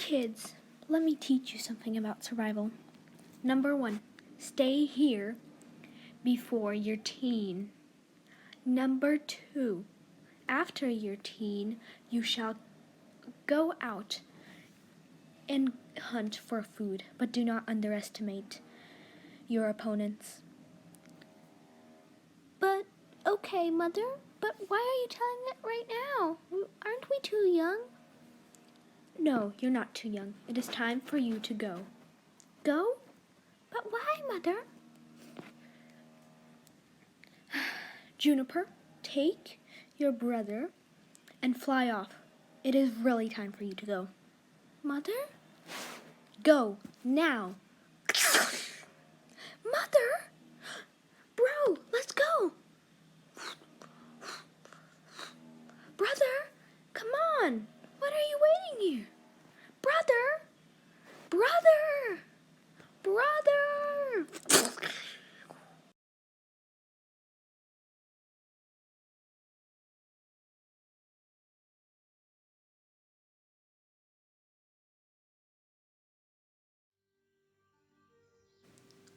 Kids, let me teach you something about survival. Number 1, stay here before you're teen. Number 2, after you're teen, you shall go out and hunt for food, but do not underestimate your opponents. But, okay, Mother, but why are you telling it right now? Aren't we too young? No, you're not too young. It is time for you to go. Go? But why, Mother? Juniper, take your brother and fly off. It is really time for you to go. Mother? Go, now. Mother! Bro, let's go. Brother, come on. What are you waiting here? Brother! Brother! Brother!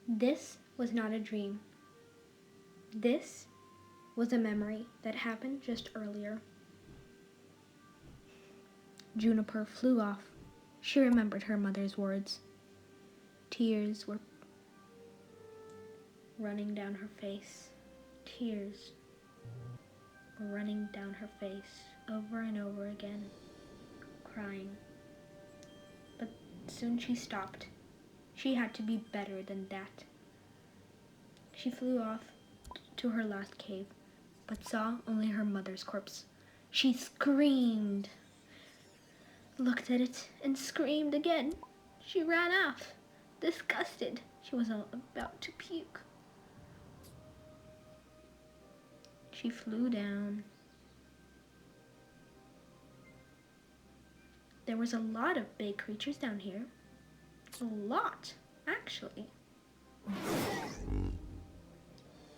This was not a dream. This was a memory that happened just earlier. Juniper flew off. She remembered her mother's words. Tears were running down her face. Tears were running down her face over and over again, crying. But soon she stopped. She had to be better than that. She flew off to her last cave, but saw only her mother's corpse. She screamed, looked at it, and screamed again. She ran off, disgusted. She was about to puke. She flew down. There was a lot of big creatures down here. A lot, actually.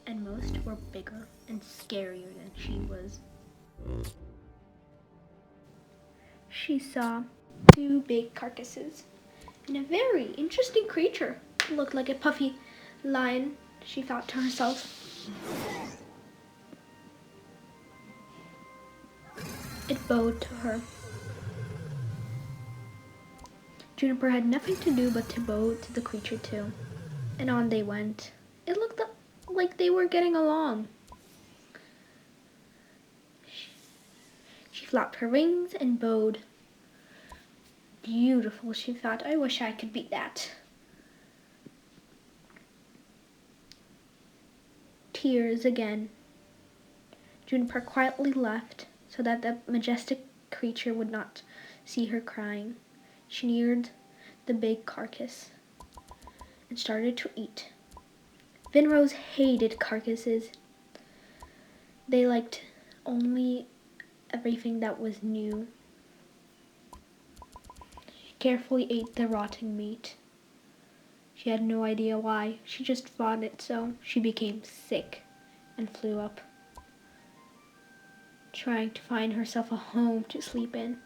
And most were bigger and scarier than she was. She saw 2 big carcasses and a very interesting creature. It looked like a puffy lion, she thought to herself. It bowed to her. Juniper had nothing to do but to bow to the creature too, and on they went. It looked like they were getting along. She flapped her wings and bowed. Beautiful, she thought. I wish I could be that. Tears again. Juniper quietly left so that the majestic creature would not see her crying. She neared the big carcass and started to eat. Vin'rous hated carcasses. They liked only everything that was new. She carefully ate the rotting meat. She had no idea why. She just thought it so. She became sick and flew up, trying to find herself a home to sleep in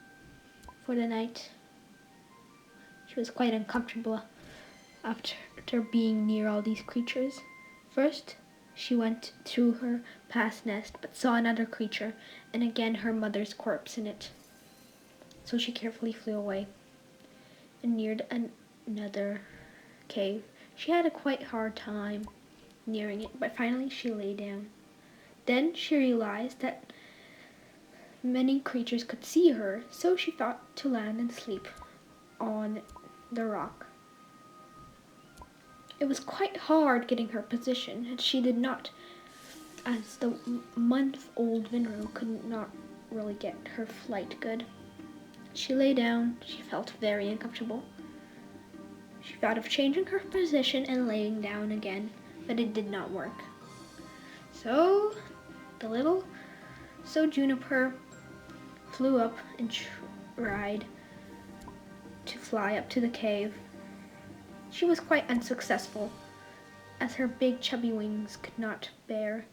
for the night. She was quite uncomfortable after being near all these creatures. First, she went to her past nest, but saw another creature, and again her mother's corpse in it. So she carefully flew away and neared another cave. She had a quite hard time nearing it, but finally she lay down. Then she realized that many creatures could see her, so she thought to land and sleep on the rock. It was quite hard getting her position, and she did not, as the month-old Vin'rou could not really get her flight good. She lay down. She felt very uncomfortable. She thought of changing her position and laying down again, but it did not work. So Juniper flew up and tried to fly up to the cave. She was quite unsuccessful, as her big chubby wings could not bear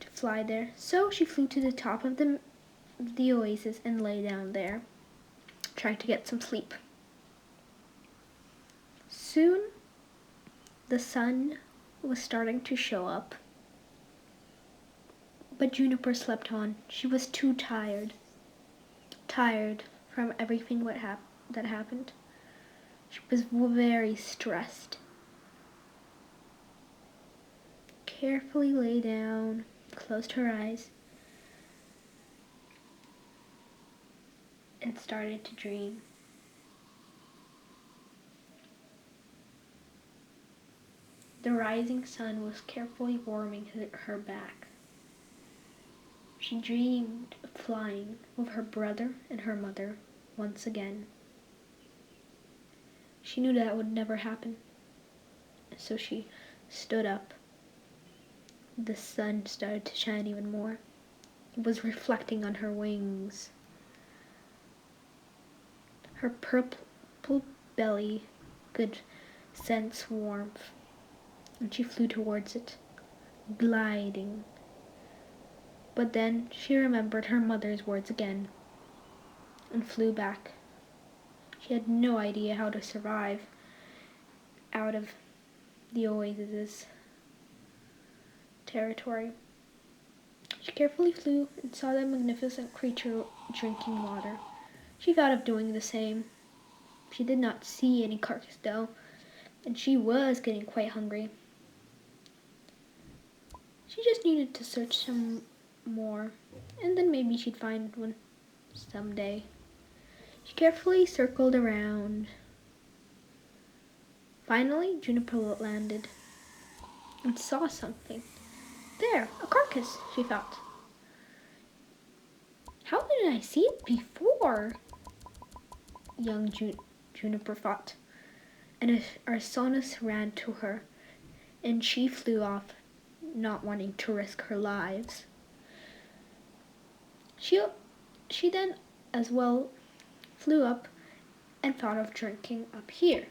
to fly there. So she flew to the top of the oasis and lay down there, tried to get some sleep. Soon, the sun was starting to show up. But Juniper slept on. She was too tired. Tired from everything that happened. She was very stressed. Carefully lay down, closed her eyes, and started to dream. The rising sun was carefully warming her back. She dreamed of flying with her brother and her mother once again. She knew that would never happen, so she stood up. The sun started to shine even more. It was reflecting on her wings. Her purple belly could sense warmth, and she flew towards it, gliding. But then she remembered her mother's words again and flew back. She had no idea how to survive out of the oasis territory. She carefully flew and saw the magnificent creature drinking water. She thought of doing the same. She did not see any carcass though, and she was getting quite hungry. She just needed to search some more, and then maybe she'd find one someday. She carefully circled around. Finally, Juniper landed and saw something. There, a carcass, she thought. How did I see it before? Young Juniper thought. And Arsonis ran to her, and she flew off, not wanting to risk her lives. She then as well flew up and thought of drinking up here,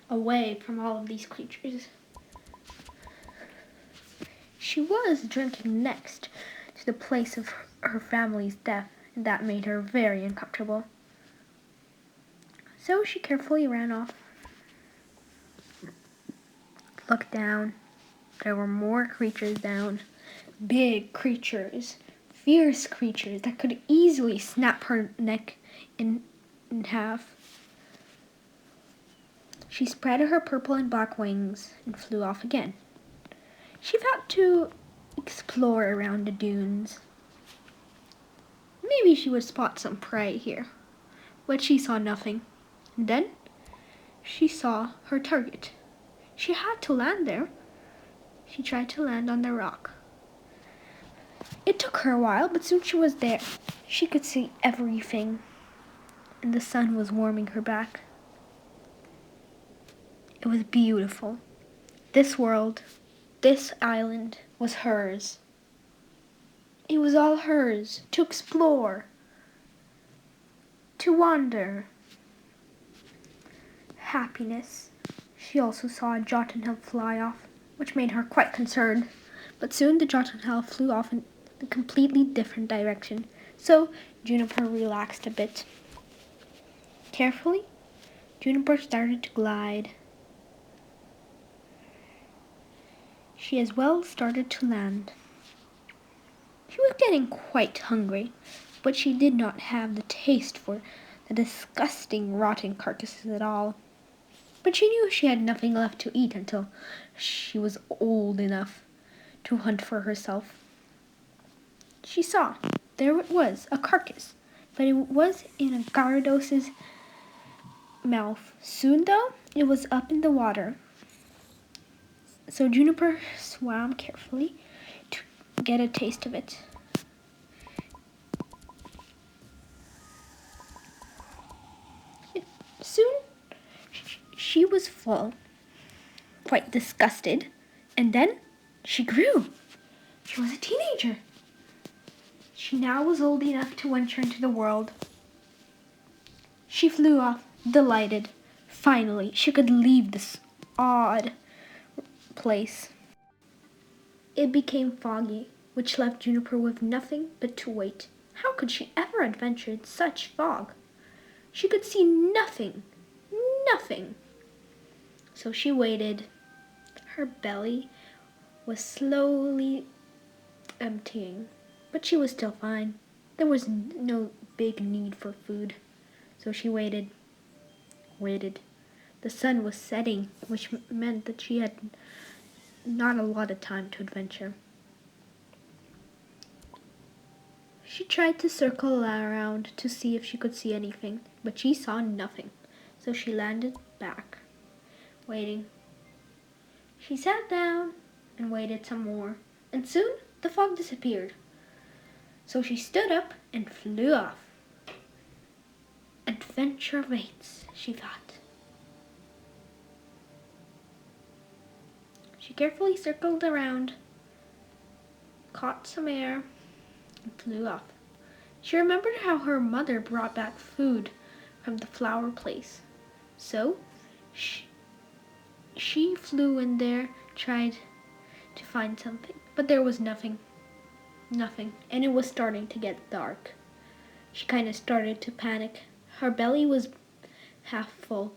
away from all of these creatures. She was drinking next to the place of her family's death, and that made her very uncomfortable. So she carefully ran off. Looked down. There were more creatures down. Big creatures. Fierce creatures that could easily snap her neck in half. She spread her purple and black wings and flew off again. She thought to explore around the dunes. Maybe she would spot some prey here, but she saw nothing. And then she saw her target. She had to land there. She tried to land on the rock. It took her a while, but soon she was there. She could see everything, and the sun was warming her back. It was beautiful. This world, this island was hers. It was all hers to explore, to wander. Happiness. She also saw a Jotunheim fly off, which made her quite concerned. But soon the Jotunheim flew off in a completely different direction, so Juniper relaxed a bit. Carefully, Juniper started to glide. She as well started to land. She was getting quite hungry, but she did not have the taste for the disgusting, rotting carcasses at all. But she knew she had nothing left to eat until she was old enough to hunt for herself. She saw there it was, a carcass, but it was in a Gyarados' mouth. Soon, though, it was up in the water. So Juniper swam carefully to get a taste of it. Soon, she was full, quite disgusted, and then she grew. She was a teenager. She now was old enough to venture into the world. She flew off, delighted. Finally, she could leave this odd place. It became foggy, which left Juniper with nothing but to wait. How could she ever adventure in such fog? She could see nothing. Nothing. So she waited. Her belly was slowly emptying, but she was still fine. There was no big need for food. So she waited. The sun was setting, which meant that she had not a lot of time to adventure. She tried to circle around to see if she could see anything, but she saw nothing. So she landed back, waiting. She sat down and waited some more, and soon the fog disappeared. So she stood up and flew off. Adventure waits, she thought. She carefully circled around, caught some air, and flew off. She remembered how her mother brought back food from the flower place. So she flew in there, tried to find something, but there was nothing. Nothing. And it was starting to get dark. She kind of started to panic. Her belly was half full.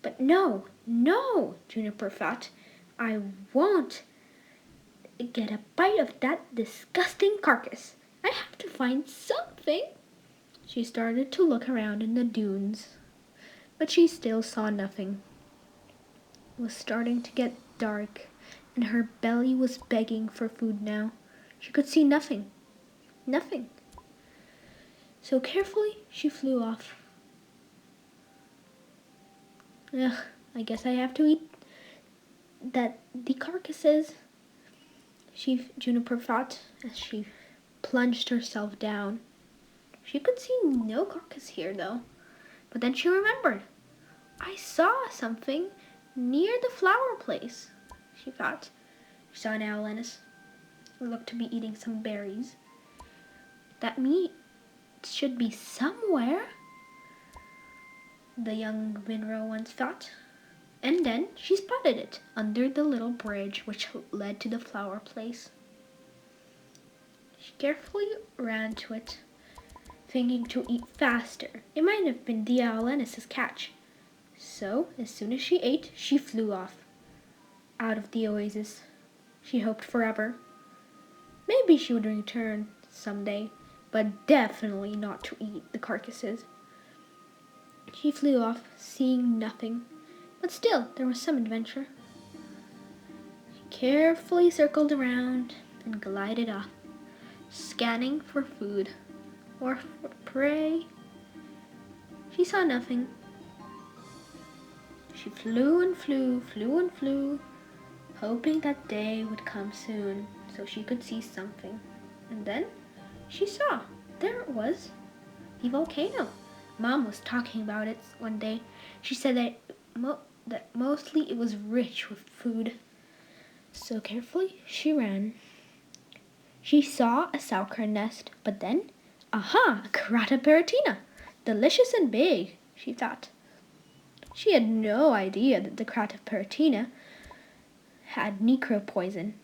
But no, Juniper thought. I won't get a bite of that disgusting carcass. I have to find something. She started to look around in the dunes, but she still saw nothing. It was starting to get dark, and her belly was begging for food now. She could see nothing. Nothing. So carefully, she flew off. Ugh, I guess I have to eat the carcasses, Juniper thought as she plunged herself down. She could see no carcass here, though. But then she remembered. I saw something near the flower place, she thought. She saw an owleness who looked to be eating some berries. That meat should be somewhere, the young Vin'rou once thought. And then she spotted it under the little bridge which led to the flower place. She carefully ran to it, thinking to eat faster. It might have been the owleness's catch. So, as soon as she ate, she flew off, out of the oasis. She hoped forever. Maybe she would return someday, but definitely not to eat the carcasses. She flew off, seeing nothing. But still, there was some adventure. She carefully circled around and glided off, scanning for food or for prey. She saw nothing. She flew and flew, hoping that day would come soon so she could see something. And then she saw. There it was. The volcano. Mom was talking about it one day. She said that mostly it was rich with food. So carefully she ran. She saw a sauerkraut nest, but then, aha, a carata. Delicious and big, she thought. She had no idea that the carata had necro poison.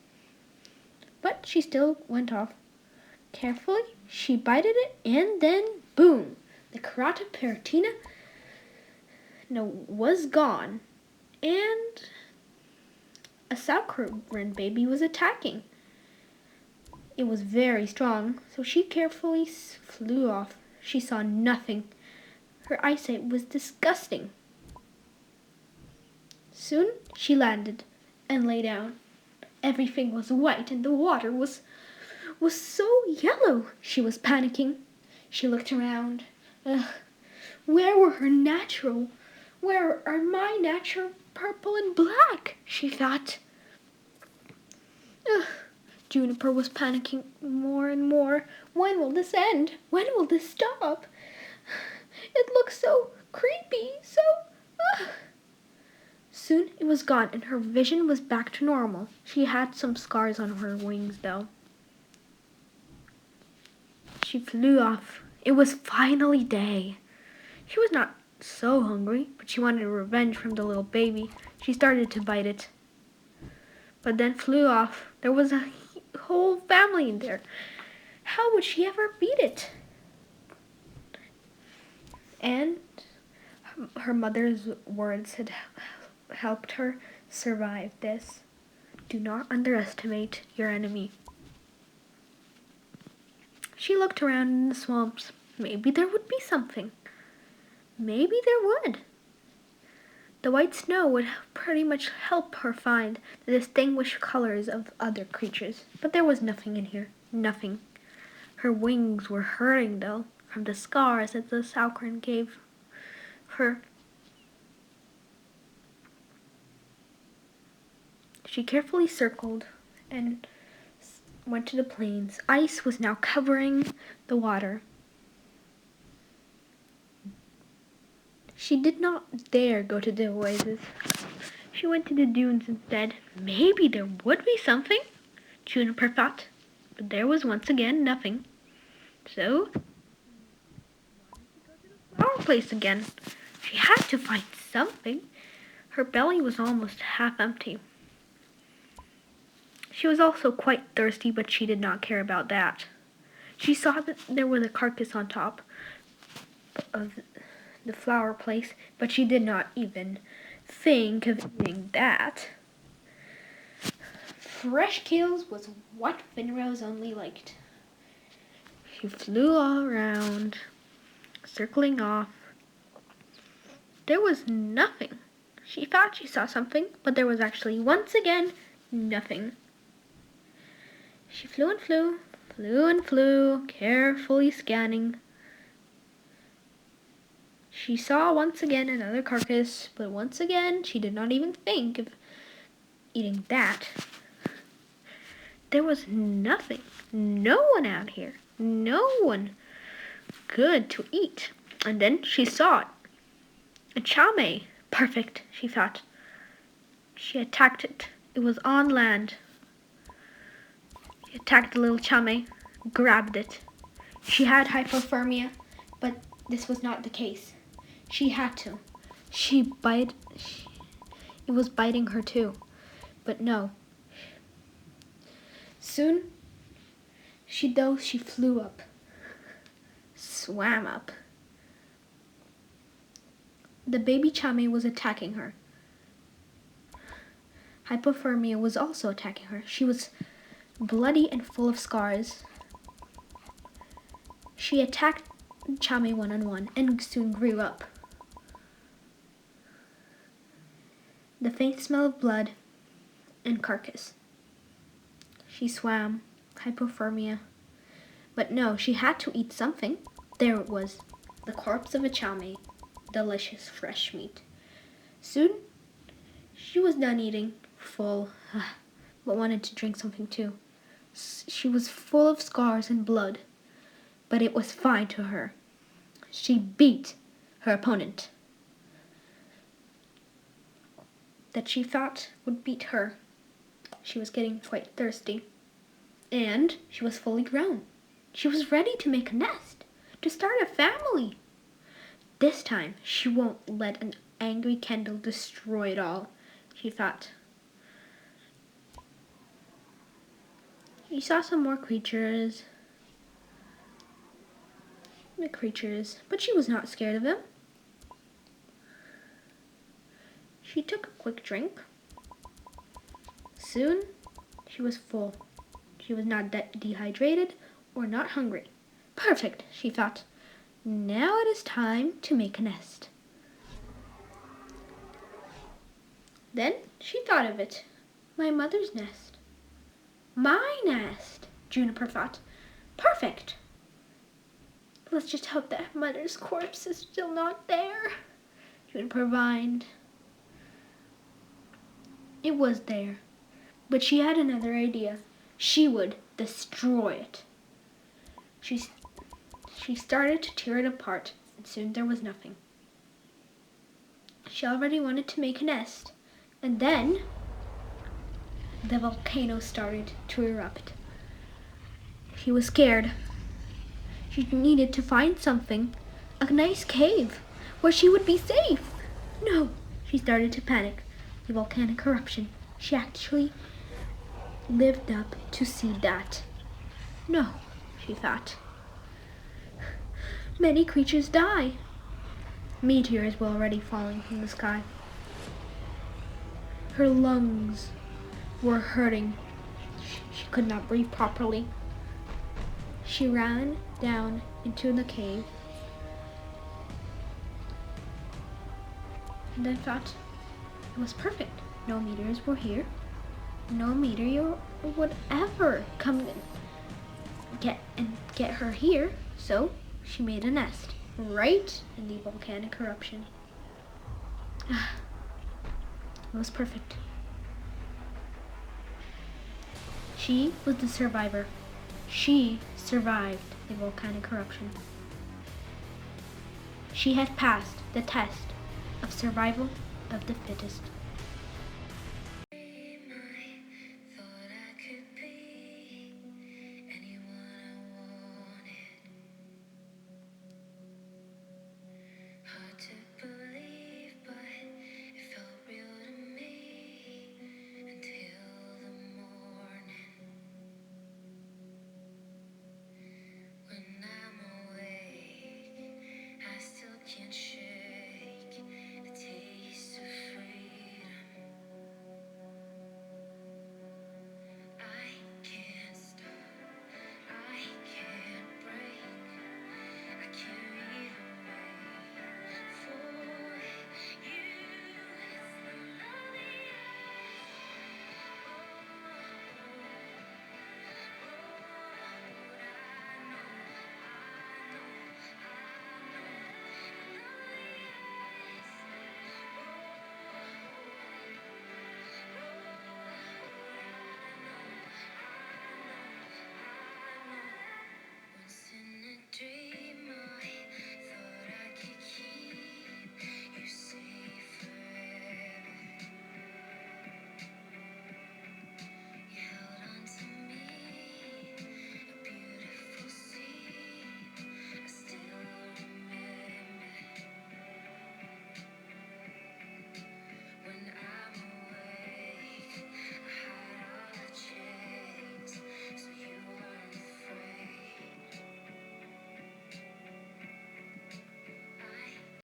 But she still went off. Carefully, she bited it, and then, boom, the carata was gone. And a sauerkraut baby was attacking. It was very strong, so she carefully flew off. She saw nothing. Her eyesight was disgusting. Soon she landed and lay down. Everything was white and the water was so yellow. She was panicking. She looked around. Where are my natural purple and black? She thought. Juniper was panicking more and more. When will this end? When will this stop? It looks so creepy, so... Soon it was gone and her vision was back to normal. She had some scars on her wings, though. She flew off. It was finally day. She was not so hungry, but she wanted revenge from the little baby. She started to bite it, but then flew off. There was a whole family in there. How would she ever beat it? And her mother's words had helped her survive this. Do not underestimate your enemy. She looked around in the swamps. Maybe there would be something. Maybe there would. The white snow would pretty much help her find the distinguished colors of other creatures. But there was nothing in here. Nothing. Her wings were hurting, though, from the scars that the Salkern gave her. She carefully circled and went to the plains. Ice was now covering the water. She did not dare go to the oasis. She went to the dunes instead. Maybe there would be something, Juniper thought. But there was once again nothing. So, flower place again. She had to find something. Her belly was almost half empty. She was also quite thirsty, but she did not care about that. She saw that there was a carcass on top of the flower place, but she did not even think of eating that. Fresh kills was what Vin'rou's only liked. She flew all around, circling off. There was nothing. She thought she saw something, but there was actually once again nothing. She flew and flew, flew and flew, carefully scanning. She saw once again another carcass, but once again she did not even think of eating that. There was nothing, no one out here, no one good to eat. And then she saw it. A chame. Perfect, she thought. She attacked it. It was on land. She attacked the little chame, grabbed it. She had hypothermia, but this was not the case. She had to. It was biting her too, but no. Soon, she flew up, swam up. The baby chame was attacking her. Hypothermia was also attacking her. She was bloody and full of scars. She attacked chame one-on-one and soon grew up. The faint smell of blood and carcass. She swam, hypothermia. But no, she had to eat something. There it was, the corpse of a chame, delicious fresh meat. Soon, she was done eating, full, but wanted to drink something too. She was full of scars and blood, but it was fine to her. She beat her opponent that she thought would beat her. She was getting quite thirsty, and she was fully grown. She was ready to make a nest, to start a family. This time, she won't let an angry Kendall destroy it all, she thought. She saw some more creatures, but she was not scared of them. She took a quick drink. Soon, she was full. She was not dehydrated or not hungry. Perfect, she thought. Now it is time to make a nest. Then she thought of it. My mother's nest. My nest, Juniper thought. Perfect. Let's just hope that mother's corpse is still not there, Juniper whined. It was there, but she had another idea. She would destroy it. She started to tear it apart, and soon there was nothing. She already wanted to make a nest, and then the volcano started to erupt. She was scared. She needed to find something, a nice cave, where she would be safe. No, she started to panic. The volcanic eruption. She actually lived up to see that. No, she thought. Many creatures die. Meteors were already falling from the sky. Her lungs were hurting. She could not breathe properly. She ran down into the cave and then thought it was perfect. No meteors were here. No meteor would ever come get her here. So she made a nest right in the volcanic eruption. It was perfect. She was the survivor. She survived the volcanic eruption. She had passed the test of survival of the fittest.